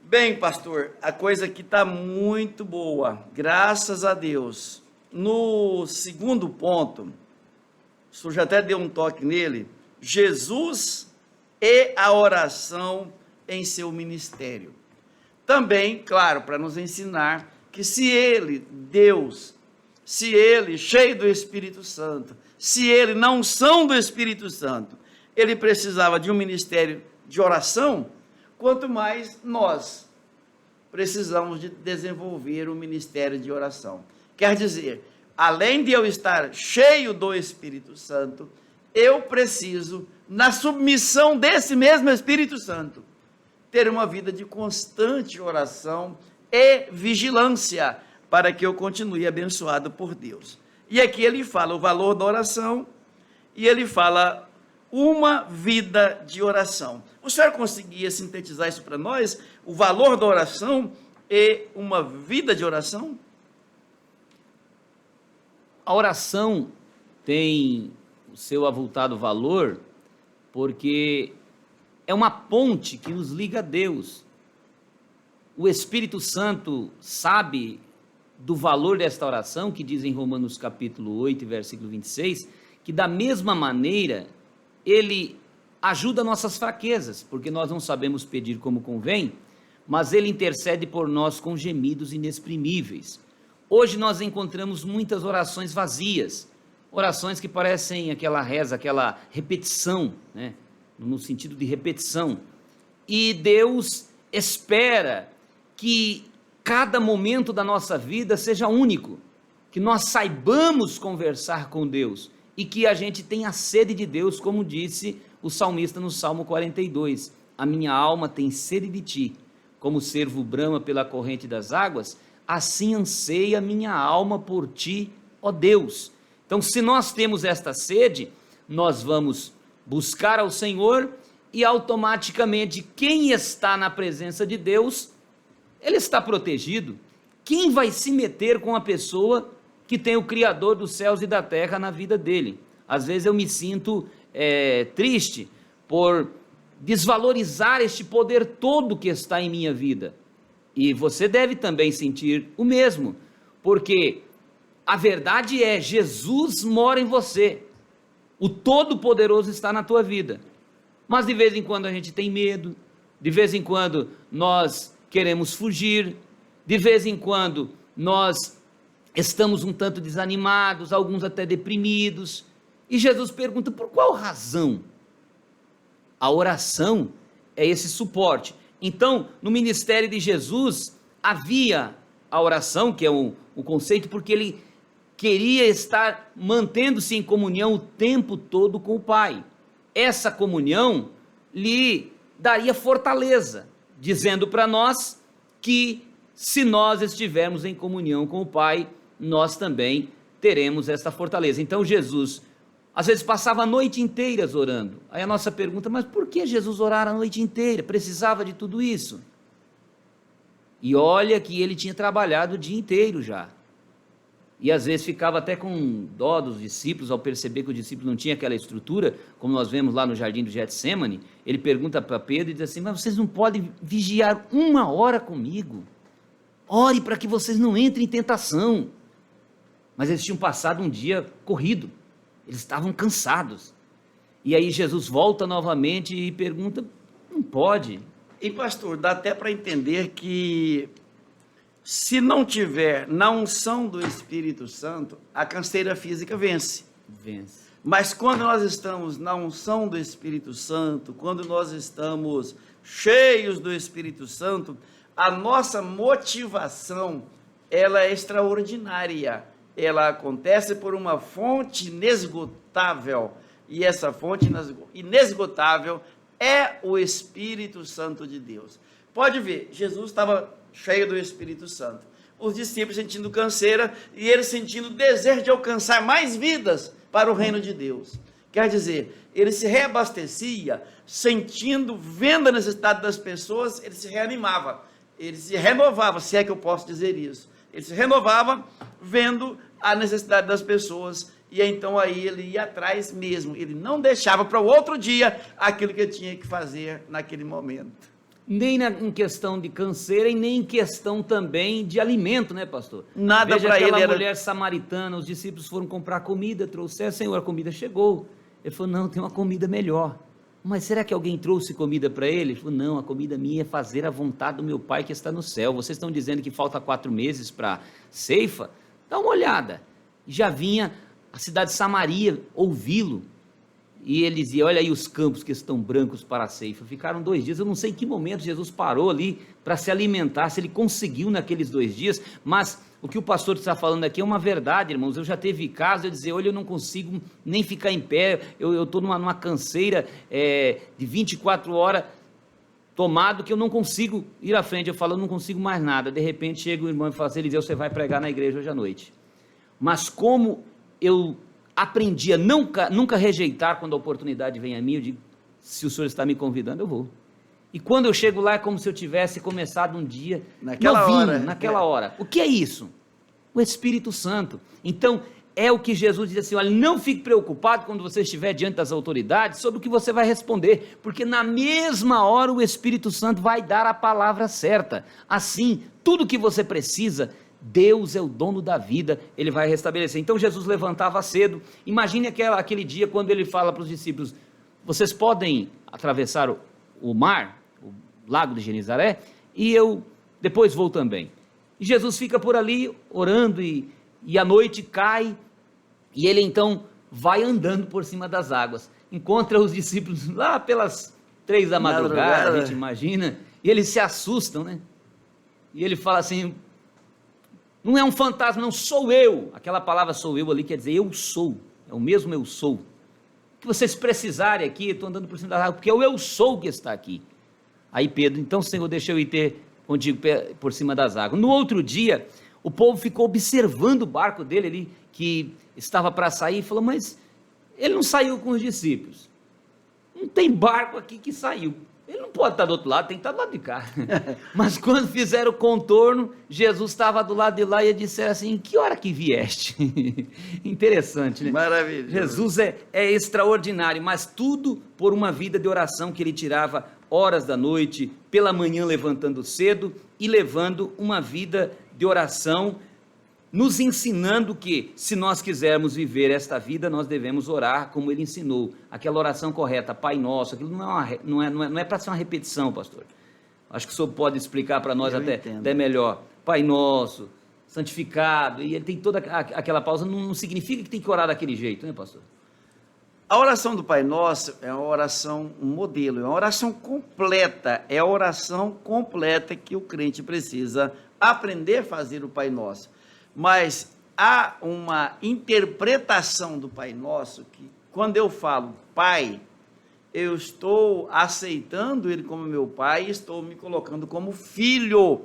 Bem, pastor, a coisa aqui está muito boa, graças a Deus. No segundo ponto, o senhor já até deu um toque nele, Jesus e a oração em seu ministério. Também, claro, para nos ensinar que se ele, Deus, se ele, cheio do Espírito Santo, se ele, na unção do Espírito Santo, ele precisava de um ministério de oração, quanto mais nós precisamos de desenvolver o ministério de oração. Quer dizer, além de eu estar cheio do Espírito Santo, eu preciso, na submissão desse mesmo Espírito Santo, ter uma vida de constante oração e vigilância, para que eu continue abençoado por Deus. E aqui ele fala o valor da oração, e ele fala uma vida de oração. O senhor conseguia sintetizar isso para nós? O valor da oração e uma vida de oração? A oração tem o seu avultado valor, porque é uma ponte que nos liga a Deus. O Espírito Santo sabe do valor desta oração, que diz em Romanos capítulo 8, versículo 26, que da mesma maneira ele ajuda nossas fraquezas, porque nós não sabemos pedir como convém, mas ele intercede por nós com gemidos inexprimíveis. Hoje nós encontramos muitas orações vazias, orações que parecem aquela reza, aquela repetição, né? No sentido de repetição. E Deus espera que cada momento da nossa vida seja único, que nós saibamos conversar com Deus e que a gente tenha sede de Deus, como disse o salmista no Salmo 42, a minha alma tem sede de ti, como o cervo brama pela corrente das águas, assim anseia minha alma por ti, ó Deus. Então, se nós temos esta sede, nós vamos buscar ao Senhor e automaticamente quem está na presença de Deus, ele está protegido. Quem vai se meter com a pessoa que tem o Criador dos céus e da terra na vida dele? Às vezes eu me sinto triste por desvalorizar este poder todo que está em minha vida. E você deve também sentir o mesmo, porque a verdade é, Jesus mora em você, o Todo-Poderoso está na tua vida, mas de vez em quando a gente tem medo, de vez em quando nós queremos fugir, de vez em quando nós estamos um tanto desanimados, alguns até deprimidos, e Jesus pergunta, por qual razão? A oração é esse suporte. Então, no ministério de Jesus, havia a oração, que é um conceito, porque ele queria estar mantendo-se em comunhão o tempo todo com o Pai. Essa comunhão lhe daria fortaleza, dizendo para nós que se nós estivermos em comunhão com o Pai, nós também teremos essa fortaleza. Então Jesus, às vezes passava a noite inteira orando. Aí a nossa pergunta, mas por que Jesus orar a noite inteira? Precisava de tudo isso? E olha que ele tinha trabalhado o dia inteiro já. E às vezes ficava até com dó dos discípulos, ao perceber que o discípulo não tinha aquela estrutura, como nós vemos lá no jardim do Getsêmani. Ele pergunta para Pedro e diz assim, mas vocês não podem vigiar 1 hora comigo? Ore para que vocês não entrem em tentação. Mas eles tinham passado um dia corrido, eles estavam cansados. E aí Jesus volta novamente e pergunta, não pode. E pastor, dá até para entender que se não tiver na unção do Espírito Santo, a canseira física vence. Vence. Mas quando nós estamos na unção do Espírito Santo, quando nós estamos cheios do Espírito Santo, a nossa motivação, ela é extraordinária. Ela acontece por uma fonte inesgotável. E essa fonte inesgotável é o Espírito Santo de Deus. Pode ver, Jesus estava cheio do Espírito Santo. Os discípulos sentindo canseira e ele sentindo desejo de alcançar mais vidas para o reino de Deus. Quer dizer, ele se reabastecia, vendo a necessidade das pessoas, ele se reanimava, ele se renovava, se é que eu posso dizer isso. Ele se renovava vendo a necessidade das pessoas, e então aí ele ia atrás mesmo, ele não deixava para o outro dia aquilo que ele tinha que fazer naquele momento. Nem em questão de canseira e nem em questão também de alimento, né, pastor? Nada para ele aquela mulher samaritana, os discípulos foram comprar comida, trouxeram, Senhor, a comida chegou. Ele falou, não, tem uma comida melhor. Mas será que alguém trouxe comida para ele? Ele falou, não, a comida minha é fazer a vontade do meu Pai que está no céu. Vocês estão dizendo que falta 4 meses para ceifa? Dá uma olhada. Já vinha a cidade de Samaria ouvi-lo. E ele dizia, olha aí os campos que estão brancos para a ceifa. Ficaram 2 dias, eu não sei em que momento Jesus parou ali para se alimentar, se ele conseguiu naqueles 2 dias, mas o que o pastor está falando aqui é uma verdade, irmãos. Eu já teve caso de dizer, olha, eu não consigo nem ficar em pé, eu estou numa canseira de 24 horas tomado, que eu não consigo ir à frente. Eu falo, eu não consigo mais nada. De repente chega o irmão e fala assim, ele diz, você vai pregar na igreja hoje à noite. Mas como eu aprendi a nunca rejeitar quando a oportunidade vem a mim, eu digo, se o senhor está me convidando, eu vou. E quando eu chego lá é como se eu tivesse começado um dia naquela hora. O que é isso? O Espírito Santo. Então, é o que Jesus diz assim, olha, não fique preocupado quando você estiver diante das autoridades sobre o que você vai responder, porque na mesma hora o Espírito Santo vai dar a palavra certa. Assim, tudo que você precisa, Deus é o dono da vida, ele vai restabelecer. Então Jesus levantava cedo. Imagine aquele dia quando ele fala para os discípulos, vocês podem atravessar o mar, o lago de Genezaré, e eu depois vou também. E Jesus fica por ali orando e a noite cai, e ele então vai andando por cima das águas, encontra os discípulos lá pelas 3 da madrugada, a gente imagina, e eles se assustam, né? E ele fala assim, não é um fantasma, não, sou eu. Aquela palavra sou eu ali quer dizer eu sou, é o mesmo eu sou. O que vocês precisarem aqui, eu estou andando por cima da água, porque é o eu sou que está aqui. Aí Pedro, então Senhor, deixa eu ir ter contigo por cima das águas. No outro dia, o povo ficou observando o barco dele ali, que estava para sair, e falou, mas ele não saiu com os discípulos. Não tem barco aqui que saiu. Ele não pode estar do outro lado, tem que estar do lado de cá. Mas quando fizeram o contorno, Jesus estava do lado de lá e disseram assim, que hora que vieste? Interessante, né? Maravilhoso. Jesus é extraordinário, mas tudo por uma vida de oração que ele tirava horas da noite, pela manhã levantando cedo e levando uma vida de oração, nos ensinando que, se nós quisermos viver esta vida, nós devemos orar como ele ensinou, aquela oração correta, Pai Nosso, aquilo não é para ser uma repetição, pastor. Acho que o senhor pode explicar para nós até melhor. Pai Nosso, santificado, e ele tem toda aquela pausa, não significa que tem que orar daquele jeito, né, pastor? A oração do Pai Nosso é uma oração, um modelo, é uma oração completa, é a oração completa que o crente precisa aprender a fazer o Pai Nosso. Mas há uma interpretação do Pai Nosso que, quando eu falo Pai, eu estou aceitando Ele como meu Pai e estou me colocando como filho.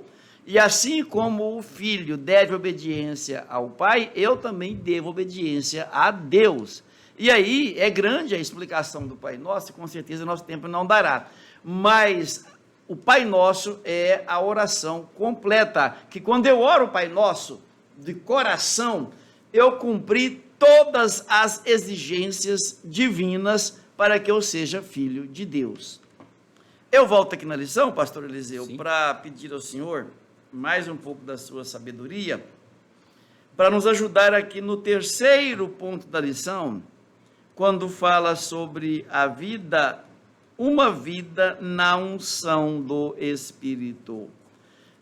E assim como o filho deve obediência ao Pai, eu também devo obediência a Deus. E aí é grande a explicação do Pai Nosso, e com certeza nosso tempo não dará. Mas o Pai Nosso é a oração completa, que quando eu oro o Pai Nosso, de coração, eu cumpri todas as exigências divinas para que eu seja filho de Deus. Eu volto aqui na lição, pastor Eliseu, para pedir ao senhor mais um pouco da sua sabedoria, para nos ajudar aqui no terceiro ponto da lição, quando fala sobre a vida, uma vida na unção do Espírito.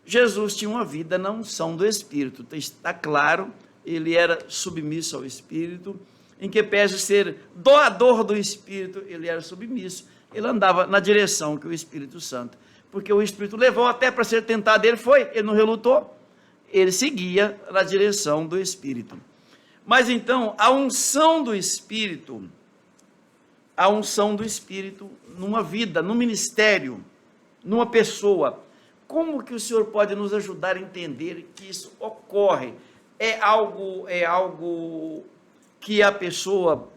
Jesus tinha uma vida na unção do Espírito, está claro, ele era submisso ao Espírito, em que pese ser doador do Espírito, ele era submisso, ele andava na direção que o Espírito Santo, porque o Espírito levou até para ser tentado, ele não relutou, ele seguia na direção do Espírito. Mas então, a unção do Espírito numa vida, num ministério, numa pessoa, como que o Senhor pode nos ajudar a entender que isso ocorre? É algo que a pessoa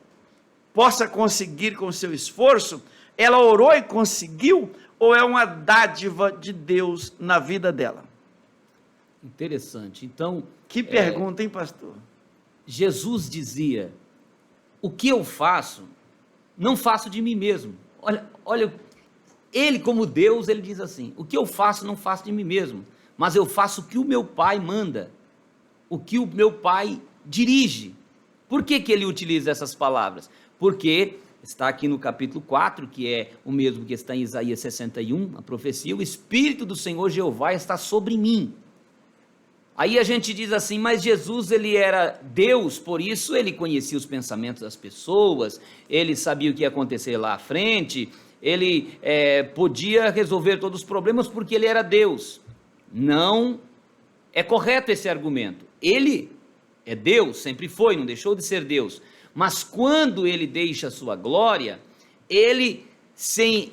possa conseguir com seu esforço? Ela orou e conseguiu? Ou é uma dádiva de Deus na vida dela? Interessante. Então, que pergunta, hein, pastor? Jesus dizia: o que eu faço, não faço de mim mesmo. Olha, ele como Deus, ele diz assim: o que eu faço, não faço de mim mesmo, mas eu faço o que o meu Pai manda, o que o meu Pai dirige. Por que ele utiliza essas palavras? Porque está aqui no capítulo 4, que é o mesmo que está em Isaías 61, a profecia: o Espírito do Senhor Jeová está sobre mim. Aí a gente diz assim, mas Jesus, ele era Deus, por isso ele conhecia os pensamentos das pessoas, ele sabia o que ia acontecer lá à frente, ele podia resolver todos os problemas porque ele era Deus. Não é correto esse argumento. Ele é Deus, sempre foi, não deixou de ser Deus, mas quando ele deixa a sua glória, ele se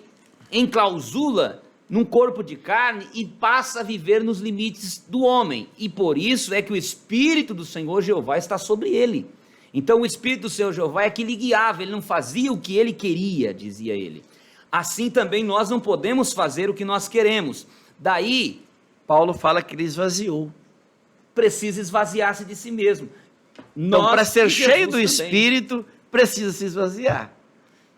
enclausula num corpo de carne e passa a viver nos limites do homem, e por isso é que o Espírito do Senhor Jeová está sobre ele. Então o Espírito do Senhor Jeová é que lhe guiava, ele não fazia o que ele queria, dizia ele. Assim também nós não podemos fazer o que nós queremos. Daí, Paulo fala que ele esvaziou. Precisa esvaziar-se de si mesmo. Então, para ser cheio do Espírito, precisa se esvaziar.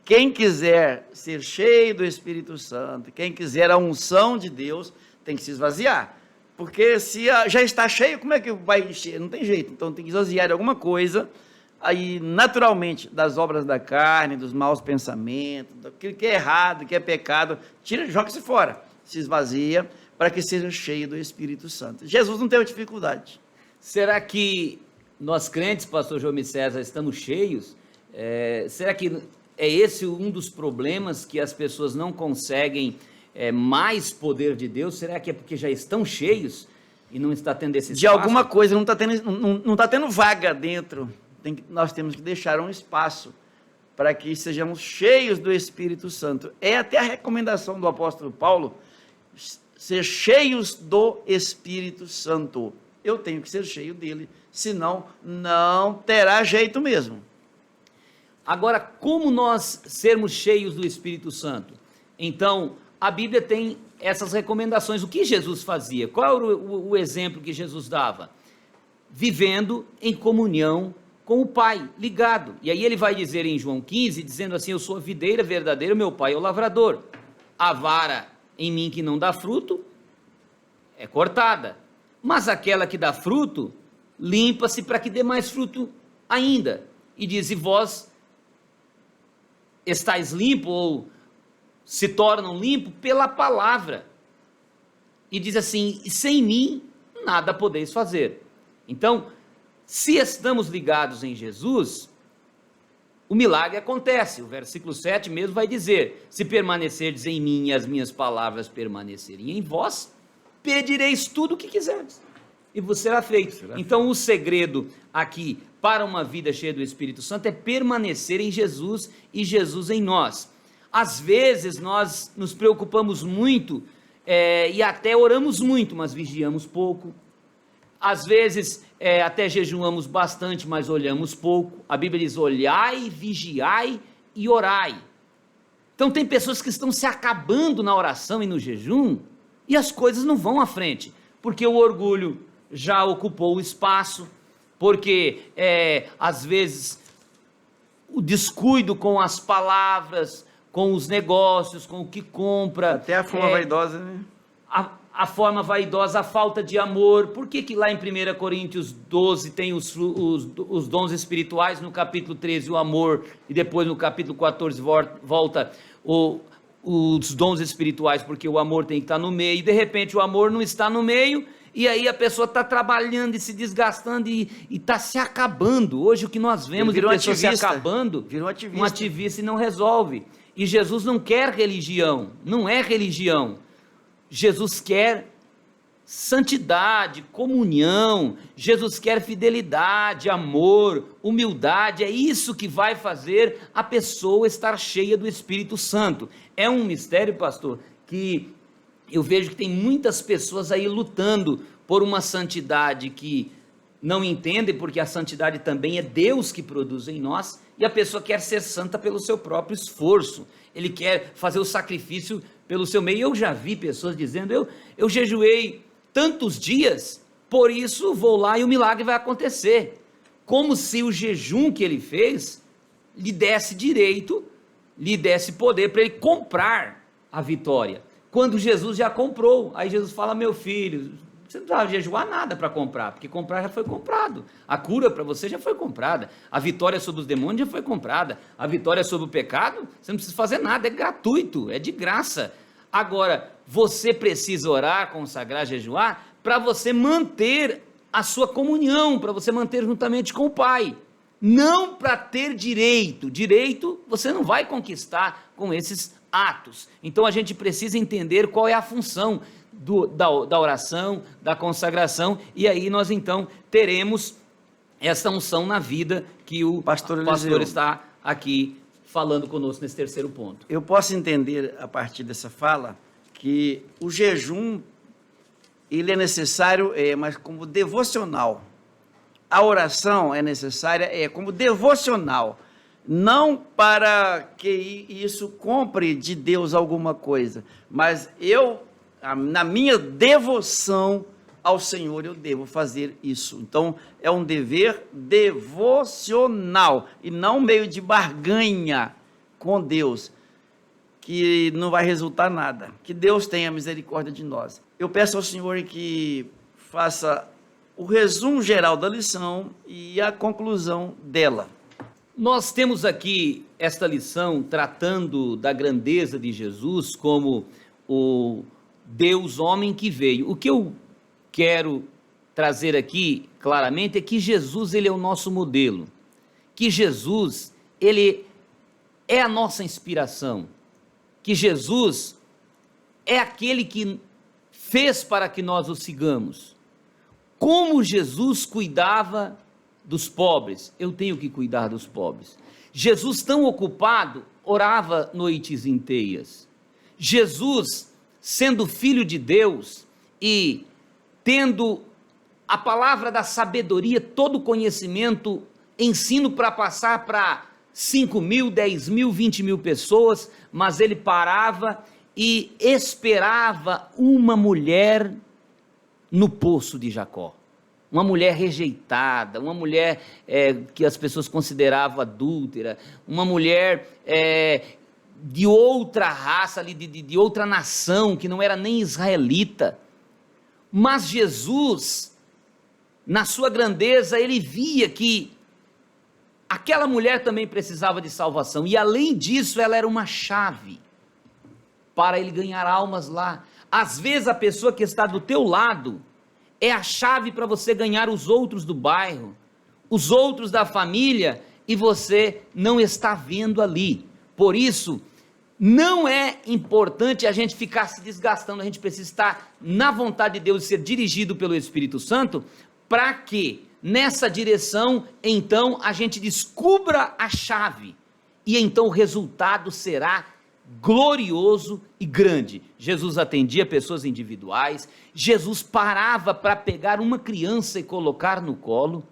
Quem quiser ser cheio do Espírito Santo, quem quiser a unção de Deus, tem que se esvaziar. Porque se já está cheio, como é que vai encher? Não tem jeito. Então tem que esvaziar de alguma coisa, aí naturalmente, das obras da carne, dos maus pensamentos, daquilo que é errado, que é pecado, joga-se fora. Se esvazia para que seja cheio do Espírito Santo. Jesus não teve dificuldade. Será que nós crentes, pastor João César, estamos cheios? Será que é esse um dos problemas que as pessoas não conseguem mais poder de Deus? Será que é porque já estão cheios e não está tendo esse espaço? De alguma coisa, não está tendo vaga dentro. Nós temos que deixar um espaço para que sejamos cheios do Espírito Santo. É até a recomendação do apóstolo Paulo, ser cheios do Espírito Santo. Eu tenho que ser cheio dele, senão não terá jeito mesmo. Agora, como nós sermos cheios do Espírito Santo? Então, a Bíblia tem essas recomendações. O que Jesus fazia? Qual era o exemplo que Jesus dava? Vivendo em comunhão com o Pai, ligado. E aí ele vai dizer em João 15, dizendo assim: eu sou a videira verdadeira, meu Pai é o lavrador. A vara em mim que não dá fruto é cortada, mas aquela que dá fruto, limpa-se para que dê mais fruto ainda. E diz: e vós estáis limpo, ou se tornam limpo pela palavra. E diz assim: e sem mim nada podeis fazer. Então, se estamos ligados em Jesus, o milagre acontece. O versículo 7 mesmo vai dizer: se permanecerdes em mim e as minhas palavras permanecerem em vós, pedireis tudo o que quiserdes e vos será feito. Então o segredo aqui para uma vida cheia do Espírito Santo é permanecer em Jesus e Jesus em nós. Às vezes nós nos preocupamos muito e até oramos muito, mas vigiamos pouco. Às vezes até jejuamos bastante, mas olhamos pouco. A Bíblia diz: olhai, vigiai e orai. Então tem pessoas que estão se acabando na oração e no jejum e as coisas não vão à frente, porque o orgulho já ocupou o espaço, porque às vezes o descuido com as palavras, com os negócios, com o que compra. Até a fama vaidosa, né? a forma vaidosa, a falta de amor. Por que lá em 1 Coríntios 12 tem os dons espirituais, no capítulo 13 o amor, e depois no capítulo 14 volta os dons espirituais, porque o amor tem que estar no meio, e de repente o amor não está no meio, e aí a pessoa está trabalhando e se desgastando e está se acabando. Hoje o que nós vemos de pessoas se acabando, virou um ativista e não resolve. E Jesus não quer religião, não é religião. Jesus quer santidade, comunhão, Jesus quer fidelidade, amor, humildade. É isso que vai fazer a pessoa estar cheia do Espírito Santo. É um mistério, pastor, que eu vejo que tem muitas pessoas aí lutando por uma santidade que não entendem, porque a santidade também é Deus que produz em nós, e a pessoa quer ser santa pelo seu próprio esforço, ele quer fazer o sacrifício pelo seu meio. Eu já vi pessoas dizendo, eu jejuei tantos dias, por isso vou lá e o milagre vai acontecer, como se o jejum que ele fez lhe desse direito, lhe desse poder para ele comprar a vitória, quando Jesus já comprou. Aí Jesus fala, meu filho, você não precisava jejuar nada para comprar, porque comprar já foi comprado, a cura para você já foi comprada, a vitória sobre os demônios já foi comprada, a vitória sobre o pecado, você não precisa fazer nada, é gratuito, é de graça. Agora, você precisa orar, consagrar, jejuar, para você manter a sua comunhão, para você manter juntamente com o Pai, não para ter direito. Direito você não vai conquistar com esses atos. Então a gente precisa entender qual é a função da oração, da consagração, e aí nós então teremos essa unção na vida que o pastor está aqui falando conosco nesse terceiro ponto. Eu posso entender a partir dessa fala que o jejum ele é necessário, mas como devocional. A oração é necessária como devocional, não para que isso compre de Deus alguma coisa, mas na minha devoção ao Senhor, eu devo fazer isso. Então, é um dever devocional e não meio de barganha com Deus, que não vai resultar nada. Que Deus tenha misericórdia de nós. Eu peço ao Senhor que faça o resumo geral da lição e a conclusão dela. Nós temos aqui esta lição tratando da grandeza de Jesus como o Deus homem que veio. O que eu quero trazer aqui claramente é que Jesus, ele é o nosso modelo, que Jesus, ele é a nossa inspiração, que Jesus é aquele que fez para que nós o sigamos. Como Jesus cuidava dos pobres, eu tenho que cuidar dos pobres. Jesus, tão ocupado, orava noites inteiras. Jesus, sendo filho de Deus e tendo a palavra da sabedoria, todo o conhecimento, ensino para passar para 5.000, 10.000, 20.000 pessoas, mas ele parava e esperava uma mulher no poço de Jacó. Uma mulher rejeitada, uma mulher que as pessoas consideravam adúltera, uma mulher de outra raça, de outra nação, que não era nem israelita. Mas Jesus, na sua grandeza, ele via que aquela mulher também precisava de salvação, e além disso, ela era uma chave para ele ganhar almas lá. Às vezes a pessoa que está do teu lado é a chave para você ganhar os outros do bairro, os outros da família, e você não está vendo ali. Por isso, não é importante a gente ficar se desgastando, a gente precisa estar na vontade de Deus e ser dirigido pelo Espírito Santo, para que nessa direção, então, a gente descubra a chave, e então o resultado será glorioso e grande. Jesus atendia pessoas individuais, Jesus parava para pegar uma criança e colocar no colo,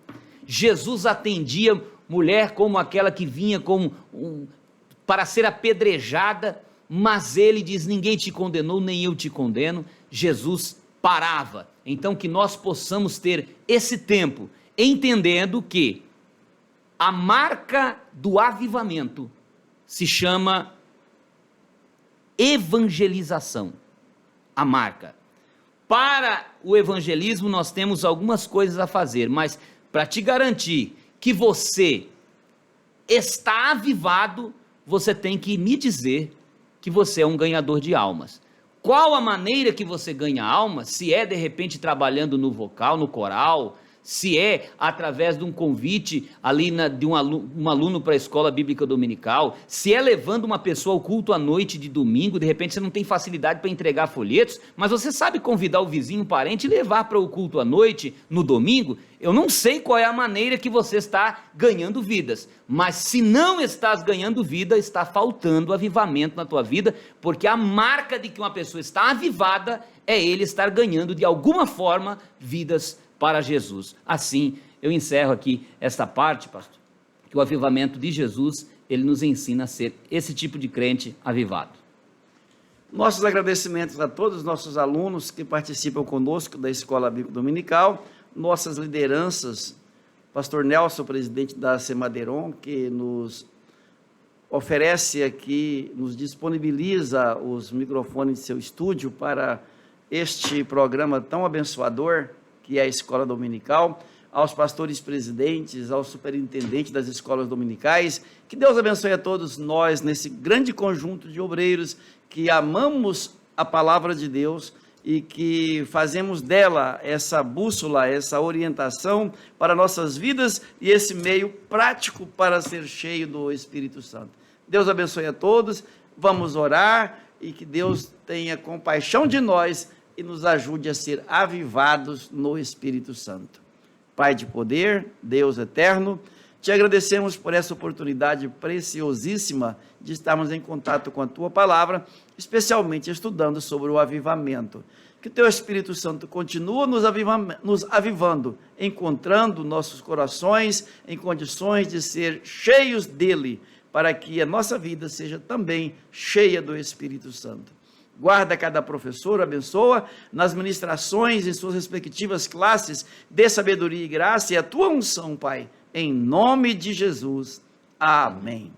Jesus atendia mulher como aquela que vinha para ser apedrejada, mas ele diz, ninguém te condenou, nem eu te condeno. Jesus parava. Então que nós possamos ter esse tempo, entendendo que a marca do avivamento se chama evangelização. A marca. para o evangelismo nós temos algumas coisas a fazer, mas para te garantir que você está avivado, você tem que me dizer que você é um ganhador de almas. Qual a maneira que você ganha almas? Se é de repente trabalhando no vocal, no coral, se é através de um convite ali de um aluno para a escola bíblica dominical, se é levando uma pessoa ao culto à noite de domingo, de repente você não tem facilidade para entregar folhetos, mas você sabe convidar o vizinho, o parente e levar para o culto à noite no domingo. Eu não sei qual é a maneira que você está ganhando vidas, mas se não estás ganhando vida, está faltando avivamento na tua vida, porque a marca de que uma pessoa está avivada é ele estar ganhando de alguma forma vidas para Jesus. Assim, eu encerro aqui esta parte, pastor, que o avivamento de Jesus, ele nos ensina a ser esse tipo de crente avivado. Nossos agradecimentos a todos os nossos alunos que participam conosco da Escola Bíblica Dominical, nossas lideranças, pastor Nelson, presidente da Semadeiron, que nos oferece aqui, nos disponibiliza os microfones de seu estúdio para este programa tão abençoador, que é a Escola Dominical, aos pastores presidentes, aos superintendentes das escolas dominicais, que Deus abençoe a todos nós nesse grande conjunto de obreiros que amamos a palavra de Deus e que fazemos dela essa bússola, essa orientação para nossas vidas e esse meio prático para ser cheio do Espírito Santo. Deus abençoe a todos, vamos orar e que Deus tenha compaixão de nós e nos ajude a ser avivados no Espírito Santo. Pai de poder, Deus eterno, te agradecemos por essa oportunidade preciosíssima de estarmos em contato com a tua palavra, especialmente estudando sobre o avivamento. Que o teu Espírito Santo continue nos avivando, encontrando nossos corações em condições de ser cheios dele, para que a nossa vida seja também cheia do Espírito Santo. Guarda cada professor, abençoa nas ministrações em suas respectivas classes, dê sabedoria e graça e a tua unção, Pai, em nome de Jesus. Amém.